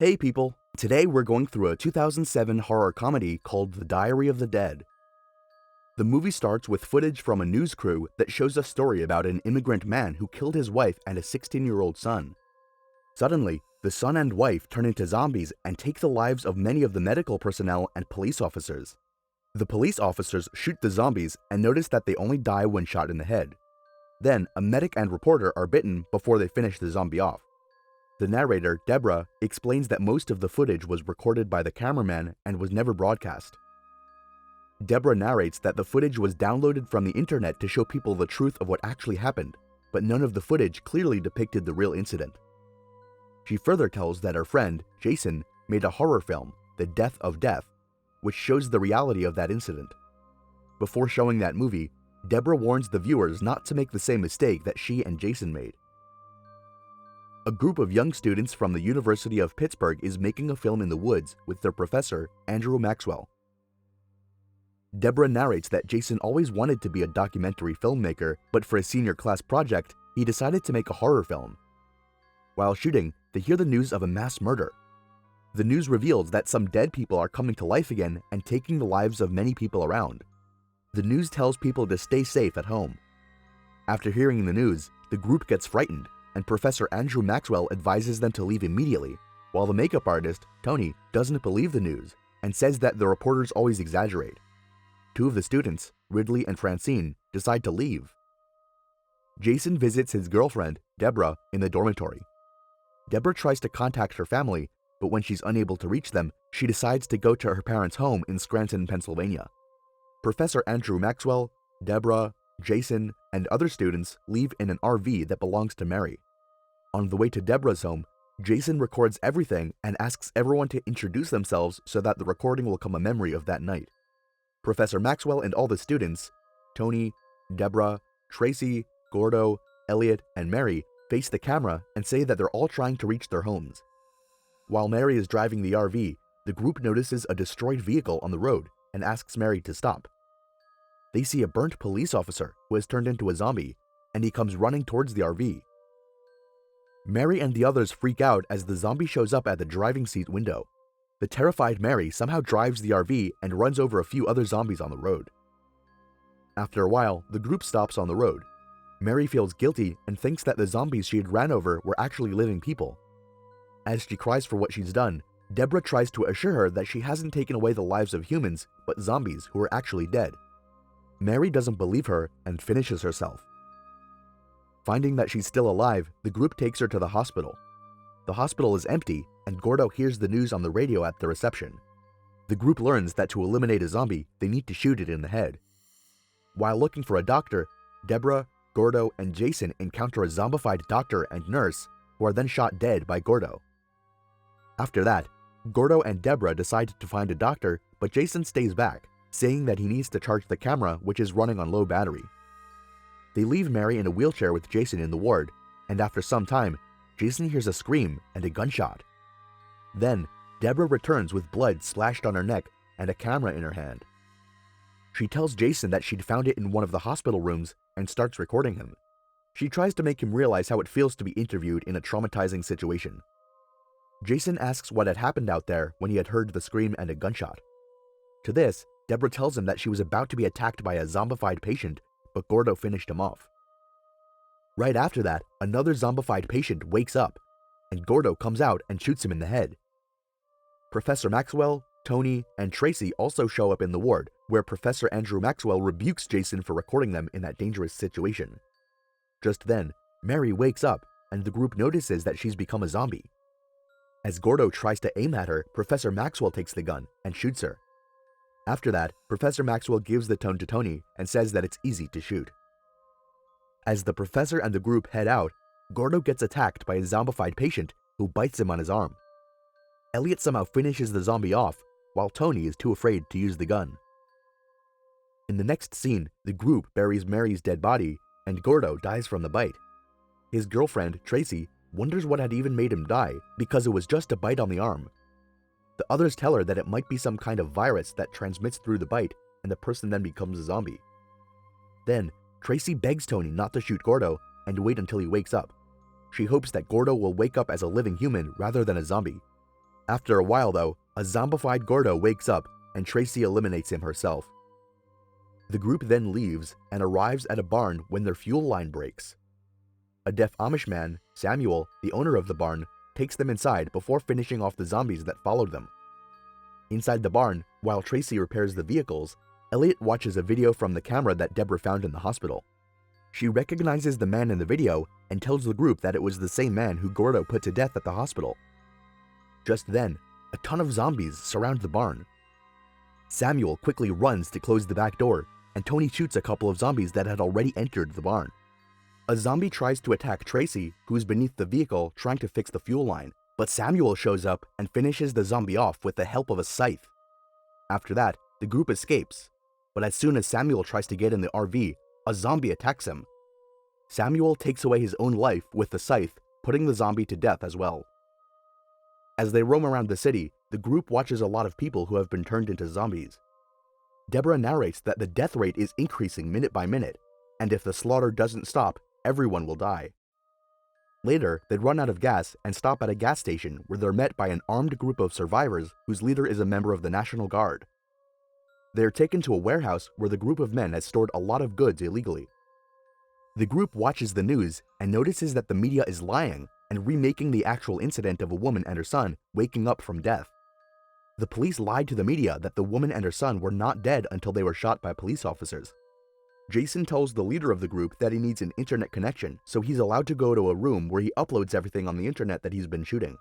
Hey people, today we're going through a 2007 horror comedy called The Diary of the Dead. The movie starts with footage from a news crew that shows a story about an immigrant man who killed his wife and a 16-year-old son. Suddenly, the son and wife turn into zombies and take the lives of many of the medical personnel and police officers. The police officers shoot the zombies and notice that they only die when shot in the head. Then, a medic and reporter are bitten before they finish the zombie off. The narrator, Deborah, explains that most of the footage was recorded by the cameraman and was never broadcast. Deborah narrates that the footage was downloaded from the internet to show people the truth of what actually happened, but none of the footage clearly depicted the real incident. She further tells that her friend, Jason, made a horror film, The Death of Death, which shows the reality of that incident. Before showing that movie, Deborah warns the viewers not to make the same mistake that she and Jason made. A group of young students from the University of Pittsburgh is making a film in the woods with their professor, Andrew Maxwell. Deborah narrates that Jason always wanted to be a documentary filmmaker, but for his senior class project, he decided to make a horror film. While shooting, they hear the news of a mass murder. The news reveals that some dead people are coming to life again and taking the lives of many people around. The news tells people to stay safe at home. After hearing the news, the group gets frightened, and Professor Andrew Maxwell advises them to leave immediately, while the makeup artist, Tony, doesn't believe the news and says that the reporters always exaggerate. Two of the students, Ridley and Francine, decide to leave. Jason visits his girlfriend, Deborah, in the dormitory. Deborah tries to contact her family, but when she's unable to reach them, she decides to go to her parents' home in Scranton, Pennsylvania. Professor Andrew Maxwell, Deborah, Jason, and other students leave in an RV that belongs to Mary. On the way to Deborah's home, Jason records everything and asks everyone to introduce themselves so that the recording will become a memory of that night. Professor Maxwell and all the students, Tony, Deborah, Tracy, Gordo, Elliot, and Mary, face the camera and say that they're all trying to reach their homes. While Mary is driving the RV, the group notices a destroyed vehicle on the road and asks Mary to stop. They see a burnt police officer who has turned into a zombie, and he comes running towards the RV. Mary and the others freak out as the zombie shows up at the driving seat window. The terrified Mary somehow drives the RV and runs over a few other zombies on the road. After a while, the group stops on the road. Mary feels guilty and thinks that the zombies she had ran over were actually living people. As she cries for what she's done, Deborah tries to assure her that she hasn't taken away the lives of humans, but zombies who are actually dead. Mary doesn't believe her and finishes herself. Finding that she's still alive, the group takes her to the hospital. The hospital is empty, and Gordo hears the news on the radio at the reception. The group learns that to eliminate a zombie, they need to shoot it in the head. While looking for a doctor, Deborah, Gordo, and Jason encounter a zombified doctor and nurse, who are then shot dead by Gordo. After that, Gordo and Deborah decide to find a doctor, but Jason stays back, saying that he needs to charge the camera, which is running on low battery. They leave Mary in a wheelchair with Jason in the ward, and after some time, Jason hears a scream and a gunshot. Then, Deborah returns with blood splashed on her neck and a camera in her hand. She tells Jason that she'd found it in one of the hospital rooms and starts recording him. She tries to make him realize how it feels to be interviewed in a traumatizing situation. Jason asks what had happened out there when he had heard the scream and a gunshot. To this, Deborah tells him that she was about to be attacked by a zombified patient, but Gordo finished him off. Right after that, another zombified patient wakes up, and Gordo comes out and shoots him in the head. Professor Maxwell, Tony, and Tracy also show up in the ward, where Professor Andrew Maxwell rebukes Jason for recording them in that dangerous situation. Just then, Mary wakes up, and the group notices that she's become a zombie. As Gordo tries to aim at her, Professor Maxwell takes the gun and shoots her. After that, Professor Maxwell gives the tone to Tony and says that it's easy to shoot. As the professor and the group head out, Gordo gets attacked by a zombified patient who bites him on his arm. Elliot somehow finishes the zombie off, while Tony is too afraid to use the gun. In the next scene, the group buries Mary's dead body, and Gordo dies from the bite. His girlfriend, Tracy, wonders what had even made him die because it was just a bite on the arm. The others tell her that it might be some kind of virus that transmits through the bite, and the person then becomes a zombie. Then, Tracy begs Tony not to shoot Gordo and to wait until he wakes up. She hopes that Gordo will wake up as a living human rather than a zombie. After a while though, a zombified Gordo wakes up and Tracy eliminates him herself. The group then leaves and arrives at a barn when their fuel line breaks. A deaf Amish man, Samuel, the owner of the barn, takes them inside before finishing off the zombies that followed them. Inside the barn, while Tracy repairs the vehicles, Elliot watches a video from the camera that Deborah found in the hospital. She recognizes the man in the video and tells the group that it was the same man who Gordo put to death at the hospital. Just then, a ton of zombies surround the barn. Samuel quickly runs to close the back door, and Tony shoots a couple of zombies that had already entered the barn. A zombie tries to attack Tracy, who is beneath the vehicle trying to fix the fuel line, but Samuel shows up and finishes the zombie off with the help of a scythe. After that, the group escapes, but as soon as Samuel tries to get in the RV, a zombie attacks him. Samuel takes away his own life with the scythe, putting the zombie to death as well. As they roam around the city, the group watches a lot of people who have been turned into zombies. Deborah narrates that the death rate is increasing minute by minute, and if the slaughter doesn't stop, everyone will die. Later, they run out of gas and stop at a gas station where they're met by an armed group of survivors whose leader is a member of the National Guard. They are taken to a warehouse where the group of men has stored a lot of goods illegally. The group watches the news and notices that the media is lying and remaking the actual incident of a woman and her son waking up from death. The police lied to the media that the woman and her son were not dead until they were shot by police officers. Jason tells the leader of the group that he needs an internet connection, so he's allowed to go to a room where he uploads everything on the internet that he's been shooting.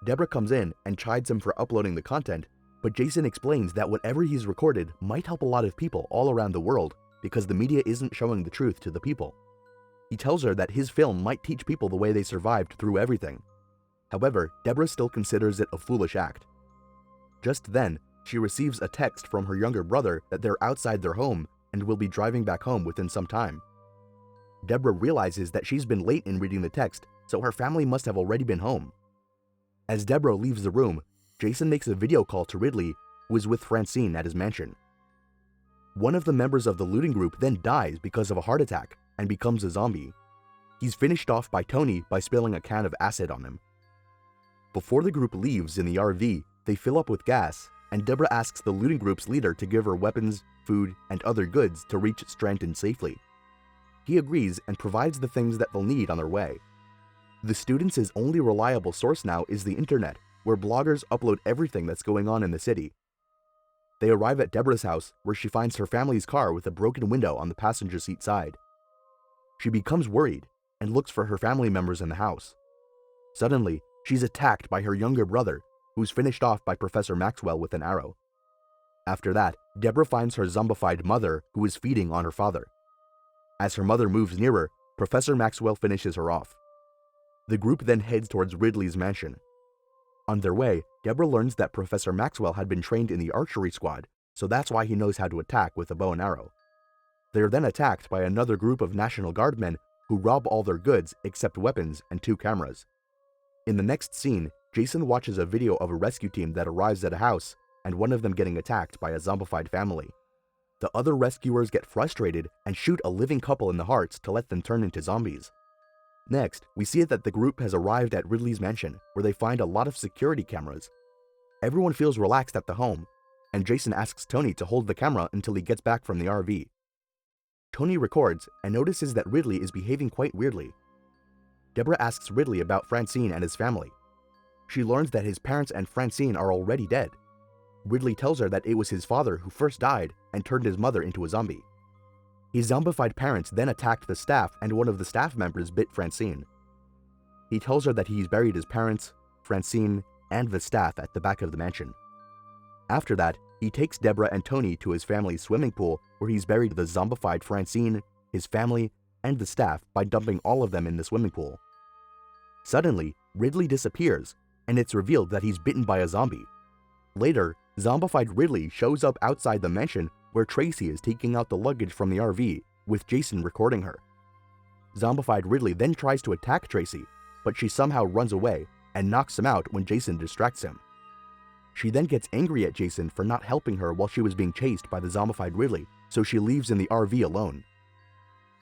Deborah comes in and chides him for uploading the content, but Jason explains that whatever he's recorded might help a lot of people all around the world because the media isn't showing the truth to the people. He tells her that his film might teach people the way they survived through everything. However, Deborah still considers it a foolish act. Just then, she receives a text from her younger brother that they're outside their home and will be driving back home within some time. Deborah realizes that she's been late in reading the text, so her family must have already been home. As Deborah leaves the room, Jason makes a video call to Ridley, who is with Francine at his mansion. One of the members of the looting group then dies because of a heart attack and becomes a zombie. He's finished off by Tony by spilling a can of acid on him. Before the group leaves in the RV, they fill up with gas, and Deborah asks the looting group's leader to give her weapons, food, and other goods to reach Scranton safely. He agrees and provides the things that they'll need on their way. The students' only reliable source now is the internet, where bloggers upload everything that's going on in the city. They arrive at Deborah's house, where she finds her family's car with a broken window on the passenger seat side. She becomes worried and looks for her family members in the house. Suddenly, she's attacked by her younger brother, who's finished off by Professor Maxwell with an arrow. After that, Deborah finds her zombified mother, who is feeding on her father. As her mother moves nearer, Professor Maxwell finishes her off. The group then heads towards Ridley's mansion. On their way, Deborah learns that Professor Maxwell had been trained in the archery squad, so that's why he knows how to attack with a bow and arrow. They are then attacked by another group of National Guard men who rob all their goods except weapons and 2 cameras. In the next scene, Jason watches a video of a rescue team that arrives at a house and one of them getting attacked by a zombified family. The other rescuers get frustrated and shoot a living couple in the hearts to let them turn into zombies. Next, we see that the group has arrived at Ridley's mansion, where they find a lot of security cameras. Everyone feels relaxed at the home, and Jason asks Tony to hold the camera until he gets back from the RV. Tony records and notices that Ridley is behaving quite weirdly. Deborah asks Ridley about Francine and his family. She learns that his parents and Francine are already dead. Ridley tells her that it was his father who first died and turned his mother into a zombie. His zombified parents then attacked the staff, and one of the staff members bit Francine. He tells her that he's buried his parents, Francine, and the staff at the back of the mansion. After that, he takes Deborah and Tony to his family's swimming pool, where he's buried the zombified Francine, his family, and the staff by dumping all of them in the swimming pool. Suddenly, Ridley disappears, and it's revealed that he's bitten by a zombie. Later, zombified Ridley shows up outside the mansion where Tracy is taking out the luggage from the RV, with Jason recording her. Zombified Ridley then tries to attack Tracy, but she somehow runs away and knocks him out when Jason distracts him. She then gets angry at Jason for not helping her while she was being chased by the zombified Ridley, so she leaves in the RV alone.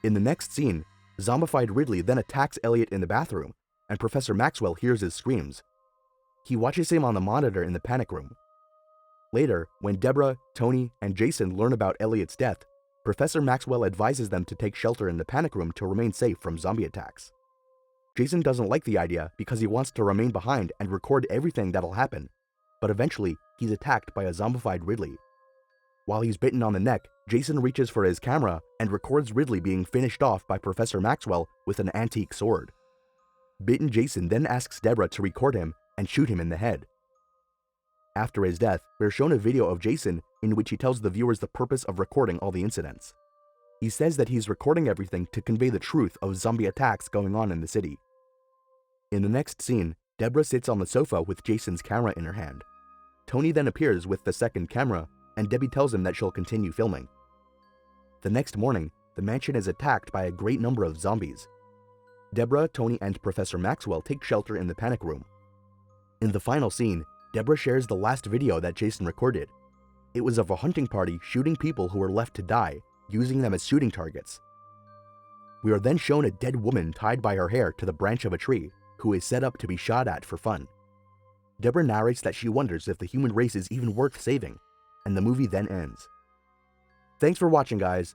In the next scene, zombified Ridley then attacks Elliot in the bathroom, and Professor Maxwell hears his screams. He watches him on the monitor in the panic room. Later, when Deborah, Tony, and Jason learn about Elliot's death, Professor Maxwell advises them to take shelter in the panic room to remain safe from zombie attacks. Jason doesn't like the idea because he wants to remain behind and record everything that'll happen, but eventually he's attacked by a zombified Ridley. While he's bitten on the neck, Jason reaches for his camera and records Ridley being finished off by Professor Maxwell with an antique sword. Bitten Jason then asks Deborah to record him and shoot him in the head. After his death, we're shown a video of Jason in which he tells the viewers the purpose of recording all the incidents. He says that he's recording everything to convey the truth of zombie attacks going on in the city. In the next scene, Deborah sits on the sofa with Jason's camera in her hand. Tony then appears with the second camera, and Debbie tells him that she'll continue filming. The next morning, the mansion is attacked by a great number of zombies. Deborah, Tony, and Professor Maxwell take shelter in the panic room. In the final scene, Deborah shares the last video that Jason recorded. It was of a hunting party shooting people who were left to die, using them as shooting targets. We are then shown a dead woman tied by her hair to the branch of a tree, who is set up to be shot at for fun. Deborah narrates that she wonders if the human race is even worth saving, and the movie then ends. Thanks for watching, guys.